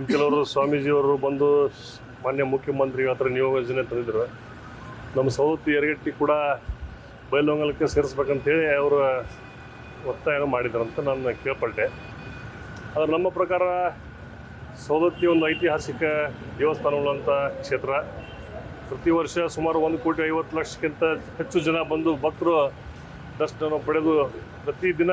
ಕೆಲವರು ಸ್ವಾಮೀಜಿಯವರು ಬಂದು ಮಾನ್ಯ ಮುಖ್ಯಮಂತ್ರಿಗಳ ಹತ್ರ ನಿಯೋಜನೆ ತಂದಿದ್ರು. ನಮ್ಮ ಸವದತ್ತಿ ಯರಗಟ್ಟಿ ಕೂಡ ಬೈಲಹೊಂಗಲಕ್ಕೆ ಸೇರಿಸ್ಬೇಕಂತೇಳಿ ಅವರು ಒತ್ತಾಯ ಮಾಡಿದ್ರಂತ ನಾನು ಕೇಳ್ಪಟ್ಟೆ. ಆದರೆ ನಮ್ಮ ಪ್ರಕಾರ ಸವದತ್ತಿ ಒಂದು ಐತಿಹಾಸಿಕ ದೇವಸ್ಥಾನವುಳ್ಳಂಥ ಕ್ಷೇತ್ರ. ಪ್ರತಿ ವರ್ಷ ಸುಮಾರು 1,50,00,000ಕ್ಕಿಂತ ಹೆಚ್ಚು ಜನ ಬಂದು ಭಕ್ತರು ದರ್ಶನ ಪಡೆದು ಪ್ರತಿದಿನ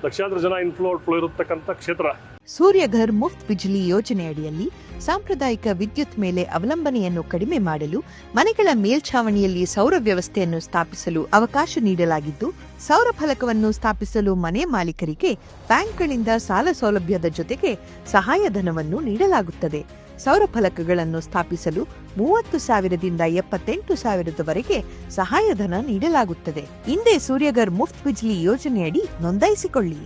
ಲಕ್ಷಾಂತರ ಜನ ಇನ್ಫ್ಲೋ ಔಟ್ಫ್ಲೋ ಇರತಕ್ಕಂಥ ಕ್ಷೇತ್ರ. ಸೂರ್ಯಘರ್ ಮುಫ್ತ್ ಬಿಜ್ಲಿ ಯೋಜನೆಯಡಿಯಲ್ಲಿ ಸಾಂಪ್ರದಾಯಿಕ ವಿದ್ಯುತ್ ಮೇಲೆ ಅವಲಂಬನೆಯನ್ನು ಕಡಿಮೆ ಮಾಡಲು ಮನೆಗಳ ಮೇಲ್ಛಾವಣಿಯಲ್ಲಿ ಸೌರ ವ್ಯವಸ್ಥೆಯನ್ನು ಸ್ಥಾಪಿಸಲು ಅವಕಾಶ ನೀಡಲಾಗಿದ್ದು, ಸೌರ ಫಲಕವನ್ನು ಸ್ಥಾಪಿಸಲು ಮನೆ ಮಾಲೀಕರಿಗೆ ಬ್ಯಾಂಕ್ಗಳಿಂದ ಸಾಲ ಸೌಲಭ್ಯದ ಜೊತೆಗೆ ಸಹಾಯಧನವನ್ನು ನೀಡಲಾಗುತ್ತದೆ. ಸೌರ ಫಲಕಗಳನ್ನು ಸ್ಥಾಪಿಸಲು 30,000ದಿಂದ 78,000ವರೆಗೆ ಸಹಾಯಧನ ನೀಡಲಾಗುತ್ತದೆ. ಹಿಂದೆ ಸೂರ್ಯಘರ್ ಮುಫ್ತ್ ಬಿಜ್ಲಿ ಯೋಜನೆಯಡಿ ನೋಂದಾಯಿಸಿಕೊಳ್ಳಿ.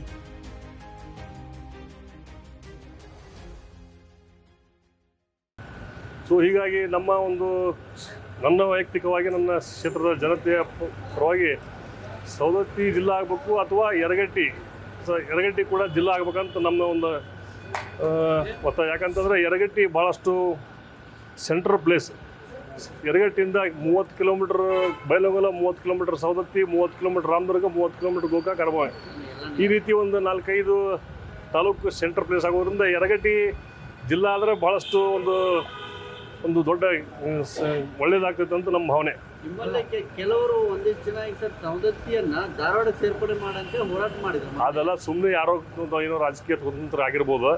ಸೊ ಹೀಗಾಗಿ ನನ್ನ ವೈಯಕ್ತಿಕವಾಗಿ ನನ್ನ ಕ್ಷೇತ್ರದ ಜನತೆಯ ಪರವಾಗಿ ಸವದತ್ತಿ ಜಿಲ್ಲಾ ಆಗಬೇಕು ಅಥವಾ ಯರಗಟ್ಟಿ ಕೂಡ ಜಿಲ್ಲಾ ಆಗ್ಬೇಕಂತ ನಮ್ಮ ಒಂದು ಒತ್ತಾಯ. ಯಾಕಂತಂದರೆ ಯರಗಟ್ಟಿ ಭಾಳಷ್ಟು ಸೆಂಟ್ರಲ್ ಪ್ಲೇಸ್. ಯರಗಟ್ಟಿಯಿಂದ 30 kilometre Bailhongal, 30 kilometre Savadatti, 30 kilometre Ramdurg, 30 kilometre Gokak, Arabhavi. ಈ ರೀತಿ ಒಂದು 4-5 ತಾಲೂಕು ಸೆಂಟ್ರಲ್ ಪ್ಲೇಸ್ ಆಗೋದ್ರಿಂದ ಯರಗಟ್ಟಿ ಜಿಲ್ಲಾ ಆದರೆ ಭಾಳಷ್ಟು ಒಂದು ದೊಡ್ಡ ಒಳ್ಳೇದಾಗ್ತೈತೆ ಅಂತ ನಮ್ಮ ಭಾವನೆ. ಕೆಲವರು ಒಂದಿಷ್ಟು ಜನ ಈಗ ಸರ್ ಸವದತ್ತಿಯನ್ನ ಧಾರವಾಡಕ್ಕೆ ಸೇರ್ಪಡೆ ಮಾಡಂತೆ ಹೋರಾಟ ಮಾಡಿದ್ರು. ಅದೆಲ್ಲ ಸುಮ್ಮನೆ ಯಾರೋ ಏನೋ ರಾಜಕೀಯ ಸ್ವತಂತ್ರ ಆಗಿರ್ಬೋದು.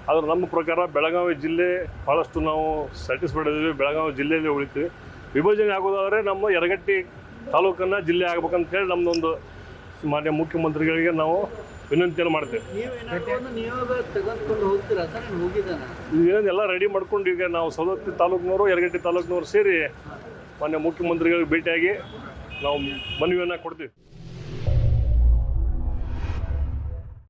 ಆದ್ರೆ ನಮ್ಮ ಪ್ರಕಾರ ಬೆಳಗಾವಿ ಜಿಲ್ಲೆ ಭಾಳಷ್ಟು ನಾವು ಸ್ಯಾಟಿಸ್ಫೈಡ್ ಇದ್ದೀವಿ. ಬೆಳಗಾವಿ ಜಿಲ್ಲೆಯಲ್ಲಿ ಉಳಿತೀವಿ. ವಿಭಜನೆ ಆಗೋದಾದರೆ ನಮ್ಮ ಯರಗಟ್ಟಿ ತಾಲೂಕನ್ನು ಜಿಲ್ಲೆ ಆಗ್ಬೇಕಂತ ಹೇಳಿ ನಮ್ಮದೊಂದು ಮಾನ್ಯ ಮುಖ್ಯಮಂತ್ರಿಗಳಿಗೆ ನಾವು ವಿನಂತಿಯನ್ನು ಮಾಡ್ತೇವೆ. ಏನೇನೆಲ್ಲ ರೆಡಿ ಮಾಡ್ಕೊಂಡು ಈಗ ನಾವು ಸವದತ್ತಿ ತಾಲೂಕಿನವರು, ಯರಗಟ್ಟಿ ತಾಲೂಕಿನವರು ಸೇರಿ ಮಾನ್ಯ ಮುಖ್ಯಮಂತ್ರಿಗಳಿಗೆ ಭೇಟಿಯಾಗಿ ನಾವು ಮನವಿಯನ್ನು ಕೊಡ್ತೀವಿ.